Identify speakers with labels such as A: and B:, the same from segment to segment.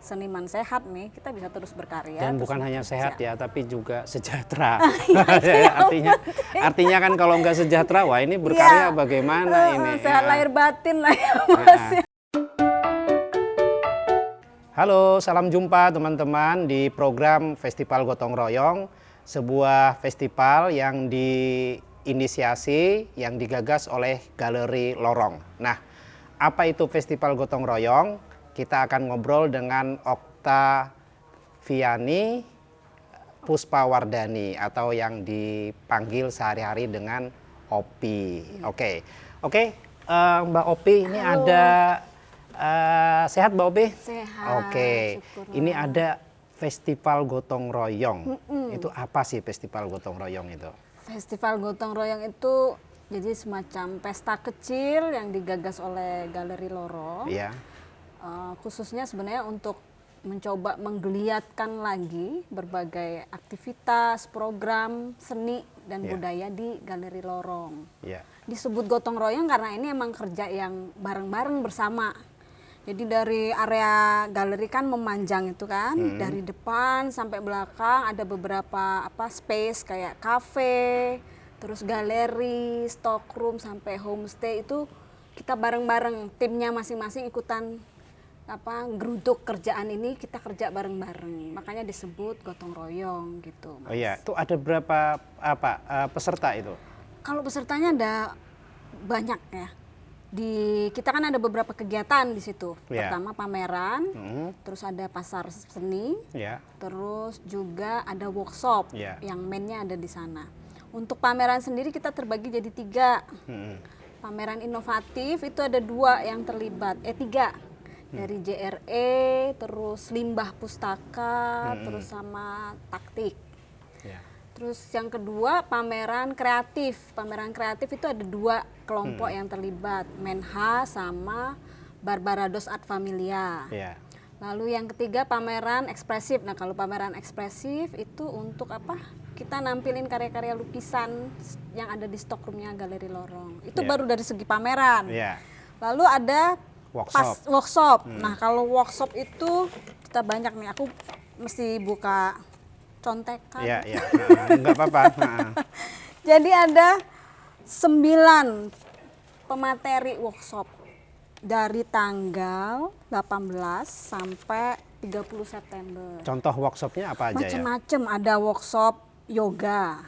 A: seniman sehat nih, kita bisa terus berkarya.
B: Dan
A: terus
B: bukan hanya sehat ya, tapi juga sejahtera.
A: Iya,
B: artinya kan kalau nggak sejahtera, wah ini berkarya bagaimana ini?
A: Sehat lahir batin lah ya Mas.
B: Halo, salam jumpa teman-teman di program Festival Gotong Royong, sebuah festival yang diinisiasi, yang digagas oleh Galeri Lorong. Nah, apa itu Festival Gotong Royong? Kita akan ngobrol dengan Oktaviani Puspawardani atau yang dipanggil sehari-hari dengan Opi. Oke, Mbak Opi, ini
A: Halo.
B: ada sehat Mbak Opi?
A: Sehat.
B: Oke,
A: syukurlah.
B: ini ada Festival Gotong Royong. Itu apa sih Festival Gotong Royong itu?
A: Festival Gotong Royong itu jadi semacam pesta kecil yang digagas oleh Galeri Lorong.
B: Iya.
A: Khususnya sebenarnya untuk mencoba menggeliatkan lagi berbagai aktivitas, program seni dan budaya di Galeri Lorong.
B: Iya.
A: Disebut gotong royong karena ini emang kerja yang bareng-bareng bersama. Jadi dari area galeri kan memanjang itu kan, dari depan sampai belakang ada beberapa space kayak cafe, terus galeri, stockroom sampai homestay itu kita bareng-bareng, timnya masing-masing ikutan geruduk kerjaan ini, kita kerja bareng-bareng, makanya disebut gotong royong gitu Mas.
B: Oh iya, itu ada berapa peserta itu?
A: Kalau pesertanya ada banyak ya. Kita kan ada beberapa kegiatan di situ. Pertama pameran, terus ada pasar seni, terus juga ada workshop yang mainnya ada di sana. Untuk pameran sendiri kita terbagi jadi 3. Pameran inovatif itu ada 2 yang terlibat, 3. Dari JRE, terus limbah pustaka, terus sama taktik. Terus yang kedua pameran kreatif. Pameran kreatif itu ada 2 kelompok yang terlibat, Menha sama Barbarados Art Familia. Lalu yang ketiga pameran ekspresif. Nah kalau pameran ekspresif itu untuk kita nampilin karya-karya lukisan yang ada di stockroomnya Galeri Lorong. Itu baru dari segi pameran. Lalu ada workshop. Nah kalau workshop itu kita banyak nih, aku mesti buka contekan.
B: Iya. Enggak apa-apa.
A: Jadi ada 9 pemateri workshop dari tanggal 18 sampai 30 September.
B: Contoh workshopnya apa aja
A: Macem-macem, ada workshop yoga.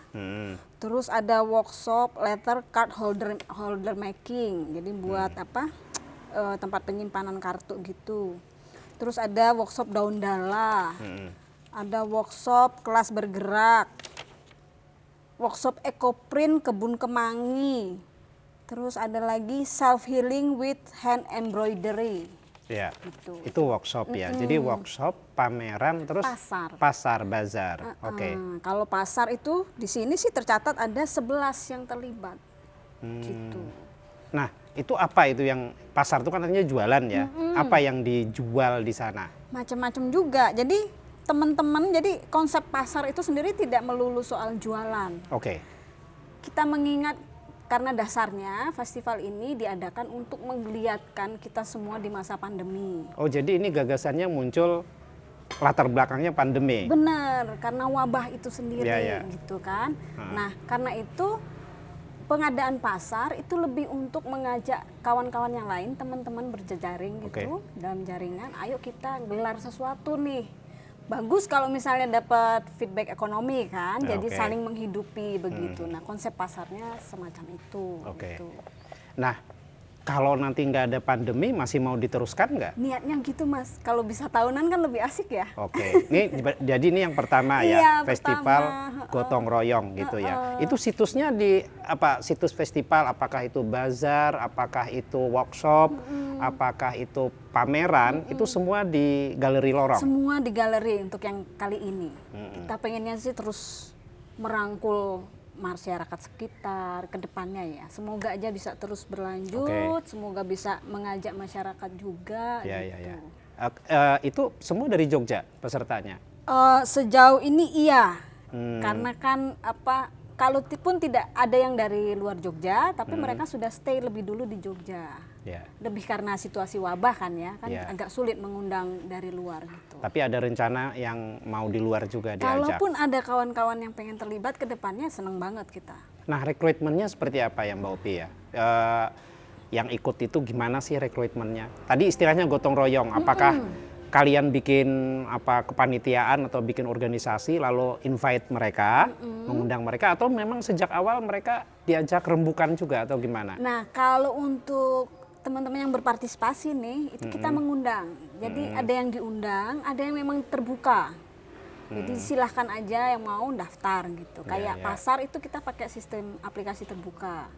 A: Terus ada workshop letter card holder making. Jadi buat tempat penyimpanan kartu gitu. Terus ada workshop daun dala. Ada workshop kelas bergerak. Workshop ekoprint kebun kemangi. Terus ada lagi self healing with hand embroidery.
B: Ya,
A: gitu.
B: Itu workshop ya. Jadi workshop, pameran, terus pasar bazar. Oke.
A: Kalau pasar itu di sini sih tercatat ada 11 yang terlibat. Gitu.
B: Nah, itu apa itu yang pasar itu kan artinya jualan ya? Apa yang dijual di sana?
A: Macam-macam juga. Jadi teman-teman, jadi konsep pasar itu sendiri tidak melulu soal jualan.
B: Oke.
A: Kita mengingat karena dasarnya festival ini diadakan untuk menggeliatkan kita semua di masa pandemi.
B: Oh, jadi ini gagasannya muncul latar belakangnya pandemi.
A: Benar, karena wabah itu sendiri gitu kan. Nah, karena itu pengadaan pasar itu lebih untuk mengajak kawan-kawan yang lain, teman-teman berjejaring gitu dalam jaringan, ayo kita gelar sesuatu nih. Bagus kalau misalnya dapat feedback ekonomi kan, jadi saling menghidupi begitu. Nah, konsep pasarnya semacam itu. Gitu.
B: Nah, kalau nanti nggak ada pandemi masih mau diteruskan nggak?
A: Niatnya gitu Mas, kalau bisa tahunan kan lebih asik ya.
B: Jadi ini yang pertama ya, Festival Gotong Royong gitu ya. Itu situsnya di situs festival, apakah itu bazar, apakah itu workshop, apakah itu pameran, itu semua di Galeri Lorong?
A: Semua di galeri untuk yang kali ini. Kita pengennya sih terus merangkul masyarakat sekitar ke depannya ya. Semoga aja bisa terus berlanjut, semoga bisa mengajak masyarakat juga gitu.
B: Itu semua dari Jogja pesertanya?
A: Sejauh ini iya. Karena kan kalaupun tidak ada yang dari luar Jogja, tapi mereka sudah stay lebih dulu di Jogja. Lebih karena situasi wabah kan ya, kan agak sulit mengundang dari luar gitu.
B: Tapi ada rencana yang mau di luar juga diajak?
A: Kalaupun ada kawan-kawan yang pengen terlibat ke depannya, seneng banget kita.
B: Nah, rekrutmennya seperti apa ya Mbak Opi ya? Yang ikut itu gimana sih rekrutmennya? Tadi istilahnya gotong royong, apakah kalian bikin kepanitiaan atau bikin organisasi lalu invite mereka, mengundang mereka, atau memang sejak awal mereka diajak rembukan juga atau gimana?
A: Nah, kalau untuk teman-teman yang berpartisipasi nih, itu kita mengundang. Jadi ada yang diundang, ada yang memang terbuka. Jadi silahkan aja yang mau daftar gitu. Kayak pasar itu kita pakai sistem aplikasi terbuka.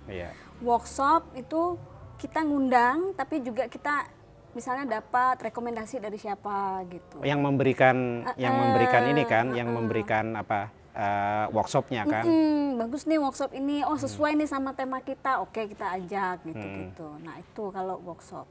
A: Workshop itu kita ngundang, tapi juga kita misalnya dapat rekomendasi dari siapa gitu.
B: Yang memberikan ini kan, yang memberikan workshopnya kan.
A: Bagus nih workshop ini, sesuai nih sama tema kita, oke kita ajak gitu. Nah itu kalau workshop.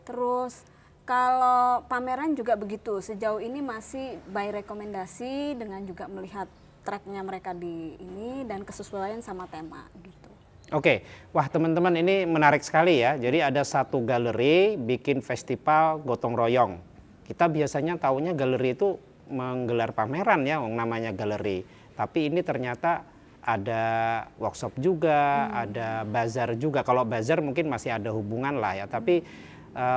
A: Terus kalau pameran juga begitu, sejauh ini masih by rekomendasi dengan juga melihat tracknya mereka di ini dan kesesuaian sama tema gitu.
B: Oke, wah teman-teman ini menarik sekali ya. Jadi ada satu galeri bikin festival gotong royong. Kita biasanya taunya galeri itu menggelar pameran ya, namanya galeri. Tapi ini ternyata ada workshop juga, ada bazar juga. Kalau bazar mungkin masih ada hubungan lah ya, tapi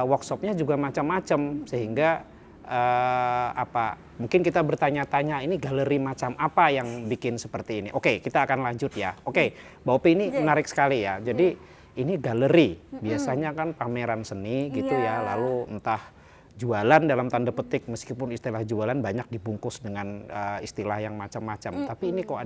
B: workshopnya juga macam-macam sehingga mungkin kita bertanya-tanya ini galeri macam apa yang bikin seperti ini. Oke, kita akan lanjut ya. Oke, Mbak Opi ini menarik sekali ya. Jadi ini galeri, biasanya kan pameran seni gitu ya, lalu entah jualan dalam tanda petik, meskipun istilah jualan banyak dibungkus dengan istilah yang macam-macam. Tapi ini kok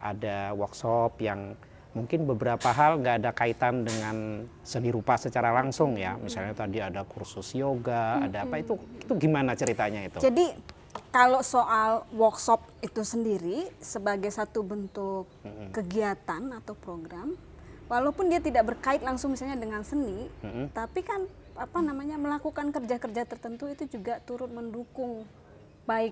B: ada workshop yang mungkin beberapa hal nggak ada kaitan dengan seni rupa secara langsung ya. Misalnya tadi ada kursus yoga, ada apa itu gimana ceritanya itu?
A: Jadi kalau soal workshop itu sendiri sebagai satu bentuk kegiatan atau program, walaupun dia tidak berkait langsung misalnya dengan seni, tapi kan melakukan kerja-kerja tertentu itu juga turut mendukung baik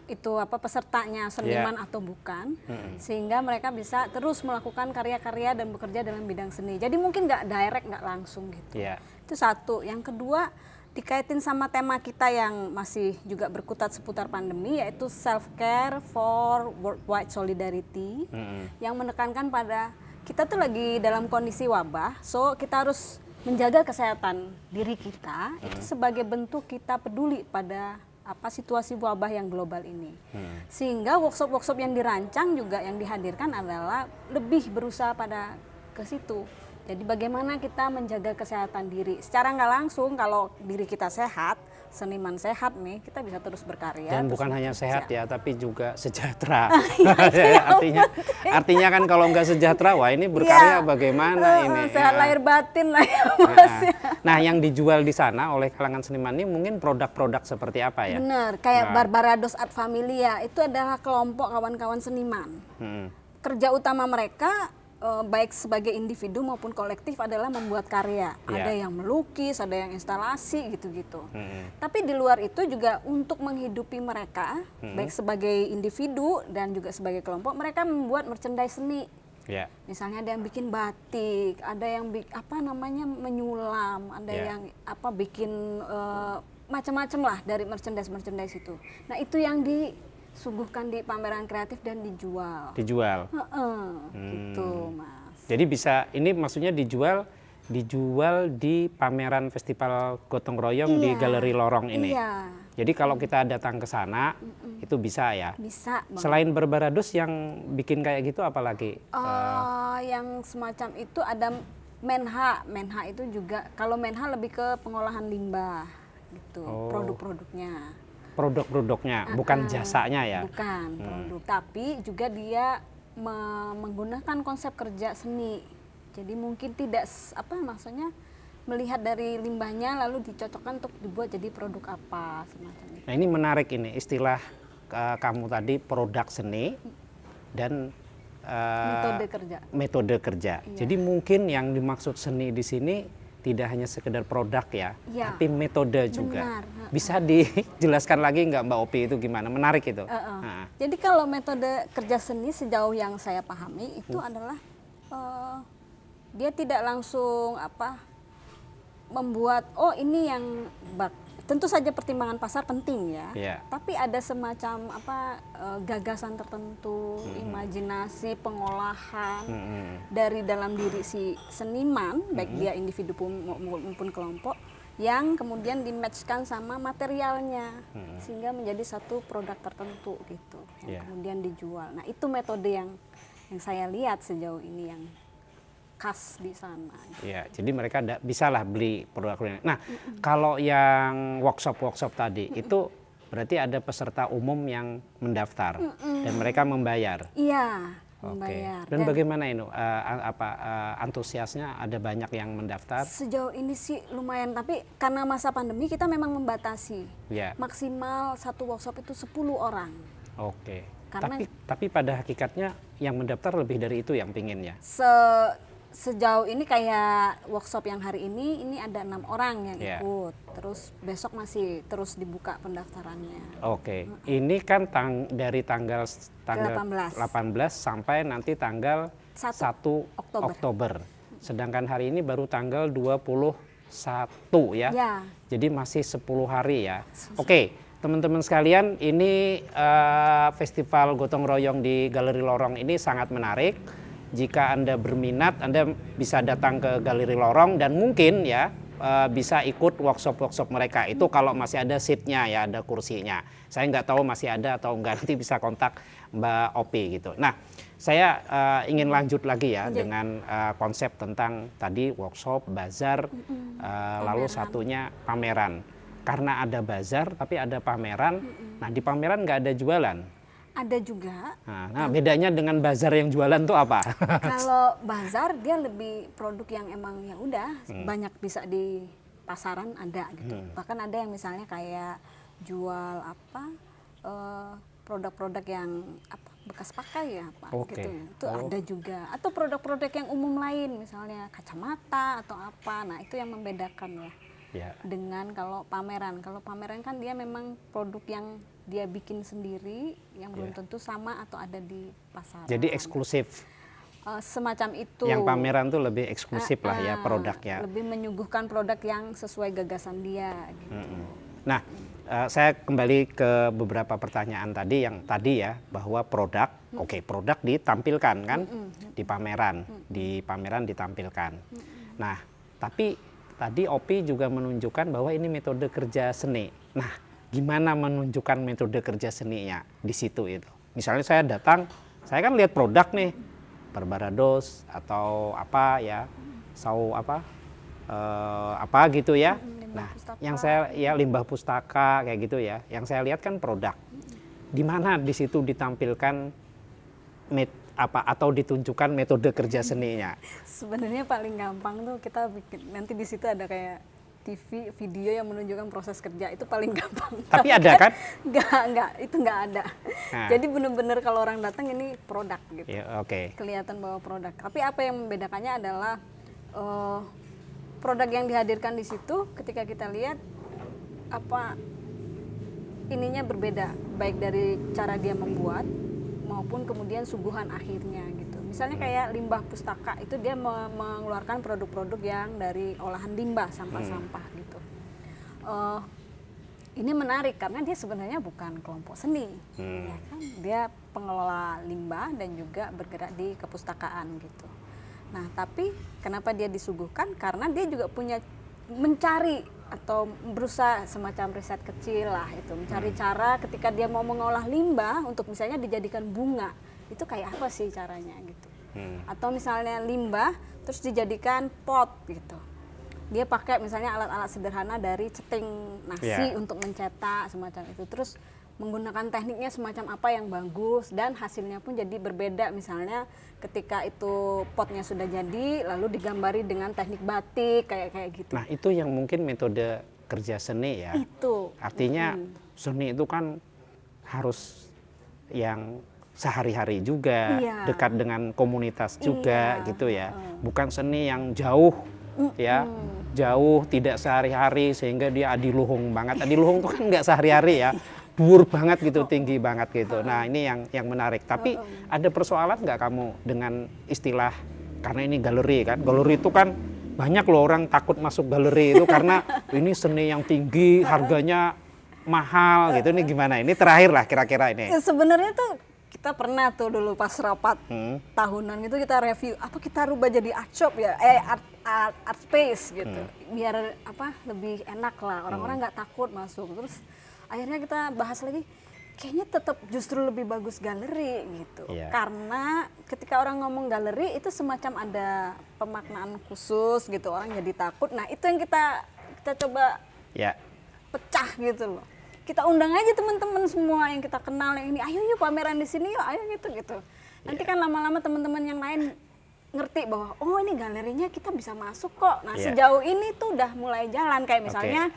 A: itu pesertanya seniman atau bukan, sehingga mereka bisa terus melakukan karya-karya dan bekerja dalam bidang seni. Jadi mungkin nggak direct, nggak langsung gitu. Itu satu. Yang kedua, dikaitin sama tema kita yang masih juga berkutat seputar pandemi, yaitu self care for worldwide solidarity, yang menekankan pada kita tuh lagi dalam kondisi wabah, so kita harus menjaga kesehatan diri kita itu sebagai bentuk kita peduli pada situasi wabah yang global ini. Sehingga workshop-workshop yang dirancang juga yang dihadirkan adalah lebih berusaha pada ke situ. Jadi bagaimana kita menjaga kesehatan diri. Secara nggak langsung kalau diri kita sehat, seniman sehat nih, kita bisa terus berkarya.
B: Dan bukan hanya sehat ya, tapi juga sejahtera. Artinya kan kalau nggak sejahtera, wah ini berkarya bagaimana ini?
A: Sehat lahir batin lah ya Mas.
B: Nah yang dijual di sana oleh kalangan seniman ini mungkin produk-produk seperti apa ya?
A: Benar, kayak Barbarados Art Familia, itu adalah kelompok kawan-kawan seniman. Kerja utama mereka baik sebagai individu maupun kolektif adalah membuat karya. Ada yang melukis, ada yang instalasi gitu-gitu. Tapi di luar itu juga untuk menghidupi mereka, baik sebagai individu dan juga sebagai kelompok, mereka membuat merchandise seni. Misalnya ada yang bikin batik, ada yang menyulam, ada yang bikin macam-macam lah dari merchandise itu. Nah itu yang disuguhkan di pameran kreatif dan dijual. Gitu Mas.
B: Jadi bisa, ini maksudnya dijual di pameran festival gotong royong di Galeri Lorong ini. Jadi kalau kita datang ke sana itu bisa ya.
A: Bisa.
B: Selain Barbarados yang bikin kayak gitu apalagi?
A: Yang semacam itu ada Menha. Menha itu juga, kalau Menha lebih ke pengolahan limbah gitu, produk-produknya.
B: Produk-produknya, bukan jasanya ya?
A: Bukan produk, tapi juga dia menggunakan konsep kerja seni. Jadi mungkin tidak maksudnya melihat dari limbahnya lalu dicocokkan untuk dibuat jadi produk apa semacam itu.
B: Nah ini menarik ini istilah kamu tadi, produk seni dan metode kerja. Jadi mungkin yang dimaksud seni di sini tidak hanya sekedar produk ya, tapi metode juga. Bisa dijelaskan lagi nggak Mbak Opi itu gimana? Menarik itu.
A: Jadi kalau metode kerja seni sejauh yang saya pahami itu adalah dia tidak langsung membuat ini yang tentu saja pertimbangan pasar penting ya. Tapi ada semacam gagasan tertentu, imajinasi, pengolahan dari dalam diri si seniman, baik dia individu maupun kelompok, yang kemudian di-match-kan sama materialnya sehingga menjadi satu produk tertentu gitu yang kemudian dijual. Nah, itu metode yang saya lihat sejauh ini yang khas di sana.
B: Ya, jadi mereka bisalah beli produk kuliner. Nah, kalau yang workshop tadi itu berarti ada peserta umum yang mendaftar dan mereka membayar.
A: Iya, membayar.
B: Dan bagaimana ini antusiasnya, ada banyak yang mendaftar?
A: Sejauh ini sih lumayan, tapi karena masa pandemi kita memang membatasi. Maksimal satu workshop itu 10 orang. Tapi pada hakikatnya yang mendaftar lebih dari itu yang pinginnya. Sejauh ini kayak workshop yang hari ini ada 6 orang yang ikut. Terus besok masih terus dibuka pendaftarannya.
B: Ini kan dari tanggal 18 sampai nanti tanggal 1 Oktober. Sedangkan hari ini baru tanggal 21 ya. Jadi masih 10 hari ya. Teman-teman sekalian, ini Festival Gotong Royong di Galeri Lorong ini sangat menarik. Jika Anda berminat, Anda bisa datang ke Galeri Lorong dan mungkin ya bisa ikut workshop mereka. Itu kalau masih ada seatnya ya, ada kursinya. Saya nggak tahu masih ada atau enggak, nanti bisa kontak Mbak Opi gitu. Nah, saya ingin lanjut lagi ya dengan konsep tentang tadi workshop, bazar, lalu satunya pameran. Karena ada bazar tapi ada pameran. Nah, di pameran nggak ada jualan.
A: Ada juga.
B: Nah, bedanya dengan bazar yang jualan tuh apa?
A: Kalau bazar dia lebih produk yang emang ya udah banyak bisa di pasaran ada gitu. Bahkan ada yang misalnya kayak jual produk-produk yang bekas pakai ya gitu ya. Itu ada juga. Atau produk-produk yang umum lain misalnya kacamata atau apa. Nah, itu yang membedakan ya. Dengan kalau pameran kan dia memang produk yang dia bikin sendiri yang belum tentu sama atau ada di pasar.
B: Jadi eksklusif.
A: Semacam itu.
B: Yang pameran tuh lebih eksklusif lah ya produknya.
A: Lebih menyuguhkan produk yang sesuai gagasan dia. Gitu.
B: Nah, saya kembali ke beberapa pertanyaan tadi yang tadi ya, bahwa produk, produk ditampilkan kan di pameran ditampilkan. Nah, tapi tadi Opi juga menunjukkan bahwa ini metode kerja seni. Nah, gimana menunjukkan metode kerja seninya di situ itu? Misalnya saya datang, saya kan lihat produk nih, Barbarados atau apa ya, apa gitu ya. Nah, yang saya limbah pustaka kayak gitu ya. Yang saya lihat kan produk. Di mana di situ ditampilkan atau ditunjukkan metode kerja seninya?
A: Sebenarnya paling gampang tuh kita bikin, nanti di situ ada kayak TV, video yang menunjukkan proses kerja, itu paling gampang.
B: Tapi ada kan?
A: Itu nggak ada. Nah. Jadi benar-benar kalau orang datang ini produk gitu. Kelihatan bahwa produk. Tapi apa yang membedakannya adalah produk yang dihadirkan di situ ketika kita lihat ininya berbeda, baik dari cara dia membuat maupun kemudian suguhan akhirnya gitu. Misalnya kayak limbah pustaka itu dia mengeluarkan produk-produk yang dari olahan limbah, sampah-sampah gitu. Ini menarik karena dia sebenarnya bukan kelompok seni, ya kan? Dia pengelola limbah dan juga bergerak di kepustakaan gitu. Nah, tapi kenapa dia disuguhkan? Karena dia juga punya mencari atau berusaha semacam riset kecil lah itu, mencari cara ketika dia mau mengolah limbah untuk misalnya dijadikan bunga. Itu kayak apa sih caranya gitu. Atau misalnya limbah terus dijadikan pot gitu. Dia pakai misalnya alat-alat sederhana dari ceting nasi untuk mencetak semacam itu. Terus menggunakan tekniknya semacam apa yang bagus dan hasilnya pun jadi berbeda. Misalnya ketika itu potnya sudah jadi lalu digambari dengan teknik batik kayak gitu.
B: Nah, itu yang mungkin metode kerja seni ya.
A: Itu.
B: Artinya seni itu kan harus yang sehari-hari juga, dekat dengan komunitas juga gitu ya. Bukan seni yang jauh ya, jauh tidak sehari-hari sehingga dia adiluhung banget. Adiluhung itu kan nggak sehari-hari ya, dhuwur banget gitu, tinggi banget gitu. Nah, ini yang menarik. Tapi ada persoalan nggak kamu dengan istilah, karena ini galeri kan, galeri itu kan banyak loh orang takut masuk galeri itu karena ini seni yang tinggi, harganya mahal gitu. Ini gimana? Ini terakhir lah kira-kira ini.
A: Ya, sebenarnya tuh kita pernah tuh dulu pas rapat tahunan gitu kita review apa kita rubah jadi art shop ya, art space gitu, biar apa lebih enak lah, orang-orang nggak takut masuk. Terus akhirnya kita bahas lagi, kayaknya tetap justru lebih bagus galeri gitu. Karena ketika orang ngomong galeri itu semacam ada pemaknaan khusus gitu, orang jadi takut. Nah itu yang kita coba pecah gitu loh. Kita undang aja teman-teman semua yang kita kenal yang ini, ayo yuk pameran di sini yuk, ayo gitu. Nanti kan lama-lama teman-teman yang lain ngerti bahwa oh ini galerinya kita bisa masuk kok. Nah sejauh ini tuh udah mulai jalan, kayak misalnya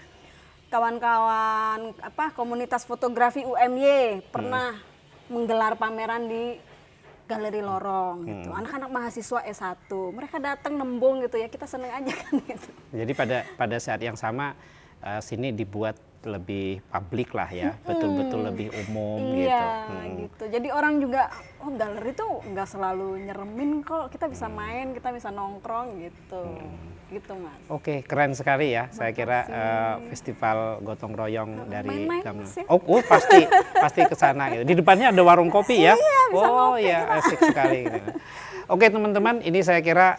A: kawan-kawan komunitas fotografi UMY pernah menggelar pameran di Galeri Lorong gitu. Anak-anak mahasiswa S1, mereka datang nembung gitu ya, kita seneng aja kan gitu.
B: Jadi pada saat yang sama sini dibuat lebih publik lah ya, betul-betul lebih umum
A: gitu. Jadi orang juga, oh galeri tuh nggak selalu nyeremin kok, kita bisa main, kita bisa nongkrong gitu. Gitu Mas.
B: Oke, keren sekali ya. Saya kira festival gotong royong dari pasti ke sana gitu. Di depannya ada warung kopi ya.
A: Iya, bisa ngopi,
B: asik sekali gitu. Oke teman-teman, ini saya kira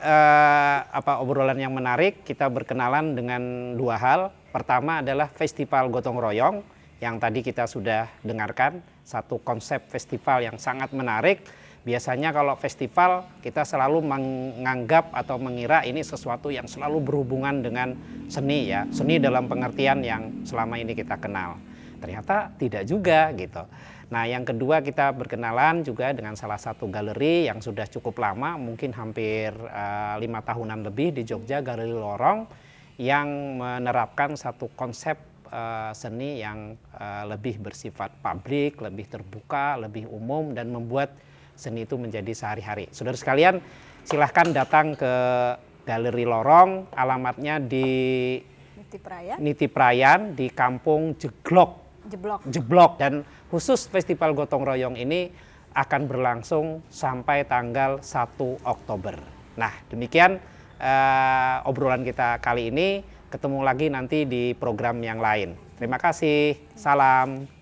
B: obrolan yang menarik. Kita berkenalan dengan dua hal. Pertama adalah festival gotong royong yang tadi kita sudah dengarkan, satu konsep festival yang sangat menarik. Biasanya kalau festival kita selalu menganggap atau mengira ini sesuatu yang selalu berhubungan dengan seni ya, seni dalam pengertian yang selama ini kita kenal. Ternyata tidak juga gitu. Nah yang kedua kita berkenalan juga dengan salah satu galeri yang sudah cukup lama, mungkin hampir 5 tahunan lebih di Jogja, Galeri Lorong, yang menerapkan satu konsep seni yang lebih bersifat publik, lebih terbuka, lebih umum, dan membuat seni itu menjadi sehari-hari. Saudara sekalian, silahkan datang ke Galeri Lorong, alamatnya di Nitiprayan di Kampung Jeblok. Dan khusus Festival Gotong Royong ini akan berlangsung sampai tanggal 1 Oktober. Nah, demikian obrolan kita kali ini. Ketemu lagi nanti di program yang lain. Terima kasih. Salam.